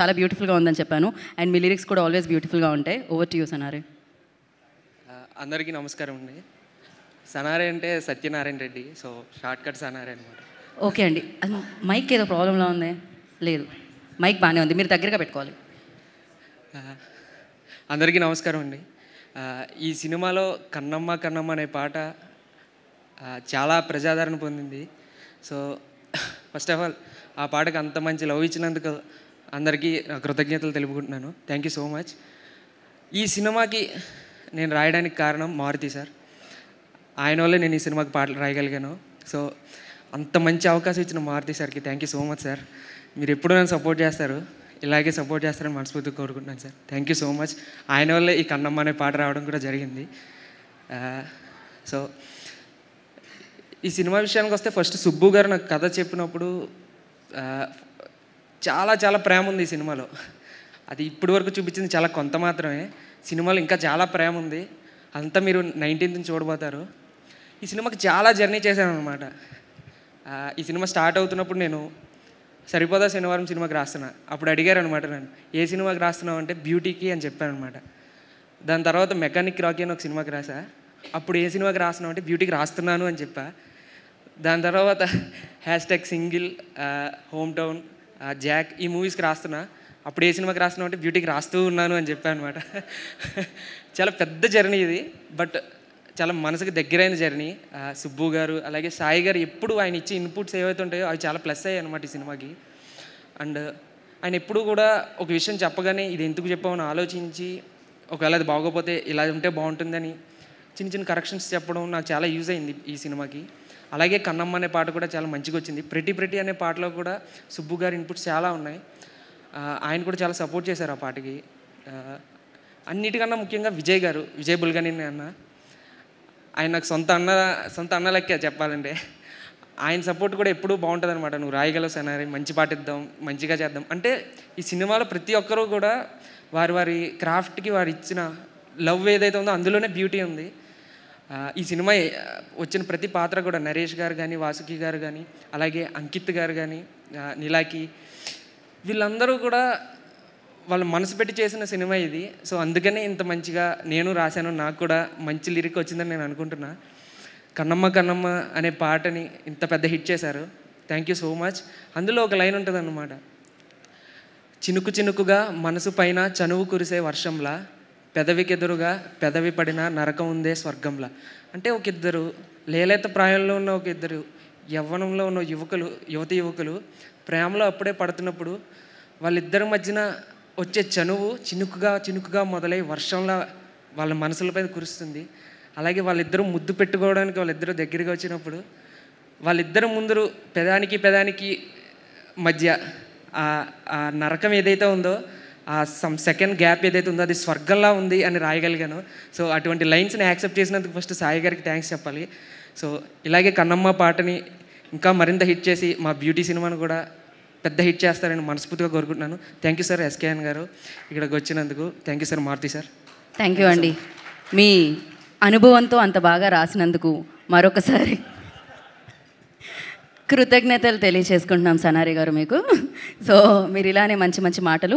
చాలా బ్యూటిఫుల్గా ఉందని చెప్పాను. అండ్ మీ లిరిక్స్ కూడా ఆల్వేస్ బ్యూటిఫుల్గా ఉంటాయి. Over to you Sanare. అందరికీ నమస్కారం అండి. సనారే అంటే Satyanarayana Reddy, so short cut Sanare అనమాట. ఓకే అండి. మైక్ ఏదో ప్రాబ్లంలా ఉంది. లేదు, మైక్ బాగానే ఉంది, మీరు దగ్గరగా పెట్టుకోవాలి. అందరికీ నమస్కారం అండి. ఈ సినిమాలో కన్నమ్మ కన్నమ్మ అనే పాట చాలా ప్రజాదరణ పొందింది. సో ఫస్ట్ ఆఫ్ ఆల్ ఆ పాటకు అంత మంచి లవ్ ఇచ్చినందుకు అందరికీ కృతజ్ఞతలు తెలుపుకుంటున్నాను. Thank you so much. ఈ సినిమాకి నేను రాయడానికి కారణం మారుతి సార్. ఆయన వల్లే నేను ఈ సినిమాకి పాటలు రాయగలిగాను. సో అంత మంచి అవకాశం ఇచ్చిన మారుతి సార్కి thank you so much sir. మీరు ఎప్పుడూ నన్ను సపోర్ట్ చేస్తారు, ఇలాగే సపోర్ట్ చేస్తారని మనస్ఫూర్తిగా కోరుకుంటున్నాను sir. Thank you so much. ఆయన వల్లే ఈ కన్నమ్మ అనే పాట రావడం కూడా జరిగింది. సో ఈ సినిమా విషయానికి వస్తే ఫస్ట్ సుబ్బు గారు నాకు కథ చెప్పినప్పుడు చాలా చాలా ప్రేమ ఉంది ఈ సినిమాలో. అది ఇప్పటి వరకు చూపించింది చాలా కొంత మాత్రమే. సినిమాలో ఇంకా చాలా ప్రేమ ఉంది. అంతా మీరు 19th చూడబోతారు. ఈ సినిమాకి చాలా జర్నీ చేశాను అనమాట. ఈ సినిమా స్టార్ట్ అవుతున్నప్పుడు నేను సరిపోదా శనివారం సినిమాకి రాస్తున్నా. అప్పుడు అడిగారు అనమాట నన్ను, ఏ సినిమాకి రాస్తున్నావు అంటే బ్యూటీకి అని చెప్పాను అనమాట. దాని తర్వాత మెకానిక్ రాకీ అని ఒక సినిమాకి రాసా. అప్పుడు ఏ సినిమాకి రాస్తున్నావు అంటే బ్యూటీకి రాస్తున్నాను అని చెప్పా. దాని తర్వాత hashtag single, home town, Jack ఈ మూవీస్కి రాస్తున్నా. అప్పుడు ఏ సినిమాకి రాస్తున్నావు అంటే బ్యూటీకి రాస్తూ ఉన్నాను అని చెప్పాను అనమాట. చాలా పెద్ద జర్నీ ఇది, బట్ చాలా మనసుకు దగ్గరైన జర్నీ. సుబ్బు గారు అలాగే సాయి గారు ఎప్పుడు ఆయన ఇచ్చే ఇన్పుట్స్ ఏవైతే ఉంటాయో అవి చాలా ప్లస్ అయ్యాయి అనమాట ఈ సినిమాకి. అండ్ ఆయన ఎప్పుడు కూడా ఒక విషయం చెప్పగానే ఇది ఎందుకు చెప్పామని ఆలోచించి, ఒకవేళ అది బాగోపోతే ఇలా ఉంటే బాగుంటుందని చిన్న చిన్న కరెక్షన్స్ చెప్పడం నాకు చాలా యూజ్ అయింది ఈ సినిమాకి. అలాగే కన్నమ్మ అనే పాట కూడా చాలా మంచిగా వచ్చింది. ప్రెటీ అనే పాటలో కూడా సుబ్బు గారి ఇన్పుట్స్ చాలా ఉన్నాయి. ఆయన కూడా చాలా సపోర్ట్ చేశారు ఆ పాటకి. అన్నిటికన్నా ముఖ్యంగా విజయ్ బుల్గని అన్న, ఆయన నాకు సొంత అన్న లెక్కే చెప్పాలంటే. ఆయన సపోర్ట్ కూడా ఎప్పుడూ బాగుంటుంది అనమాట. నువ్వు రాయగలవు సనారే, మంచి పాట ఇద్దాం, మంచిగా చేద్దాం అంటే. ఈ సినిమాలో ప్రతి ఒక్కరూ కూడా వారి క్రాఫ్ట్కి వారు ఇచ్చిన లవ్ ఏదైతే ఉందో అందులోనే బ్యూటీ ఉంది. ఈ సినిమా వచ్చిన ప్రతి పాత్ర కూడా నరేష్ గారు కానీ, వాసుకి గారు కానీ, అలాగే అంకిత్ గారు కానీ, నిలాకి, వీళ్ళందరూ కూడా వాళ్ళ మనసు పెట్టి చేసిన సినిమా ఇది. సో అందుకనే ఇంత మంచిగా నేను రాశాను, నాకు కూడా మంచి లిరిక్ వచ్చిందని నేను అనుకుంటున్నా. కన్నమ్మ కన్నమ్మ అనే పాటని ఇంత పెద్ద హిట్ చేశారు. Thank you so much. అందులో ఒక లైన్ ఉంటుంది అన్నమాట, చినుకు చినుకుగా మనసు పైన చనువు కురిసే వర్షంలా, పెదవికెదురుగా పెదవి పడిన నరకం ఉందే స్వర్గంలా. అంటే ఒక ఇద్దరు లేలేత ప్రాయంలో ఉన్న ఒక ఇద్దరు యవ్వనంలో ఉన్న యువకులు ప్రేమలో అప్పుడే పడుతున్నప్పుడు వాళ్ళిద్దరి మధ్యన వచ్చే చనువు చినుకుగా మొదలై వర్షంలా వాళ్ళ మనసులపై కురుస్తుంది. అలాగే వాళ్ళిద్దరూ ముద్దు పెట్టుకోవడానికి వాళ్ళిద్దరూ దగ్గరగా వచ్చినప్పుడు వాళ్ళిద్దరు ముందు పెదానికి మధ్య ఆ నరకం ఏదైతే ఉందో, ఆ సెకండ్ గ్యాప్ ఏదైతే ఉందో అది స్వర్గంలా ఉంది అని రాయగలిగాను. సో అటువంటి లైన్స్ని యాక్సెప్ట్ చేసినందుకు ఫస్ట్ సాయి గారికి థ్యాంక్స్ చెప్పాలి. సో ఇలాగే కన్నమ్మ పాటని ఇంకా మరింత హిట్ చేసి మా బ్యూటీ సినిమాను కూడా పెద్ద హిట్ చేస్తారని మనస్ఫూర్తిగా కోరుకుంటున్నాను. థ్యాంక్ యూ సార్ ఎస్కేఎన్ గారు ఇక్కడికి వచ్చినందుకు. Thank you sir Maruthi sir. Thank you అండి. మీ అనుభవంతో అంత బాగా రాసినందుకు మరొకసారి కృతజ్ఞతలు తెలియచేసుకుంటున్నాం సనారే గారు మీకు. సో మీరు ఇలానే మంచి మంచి మాటలు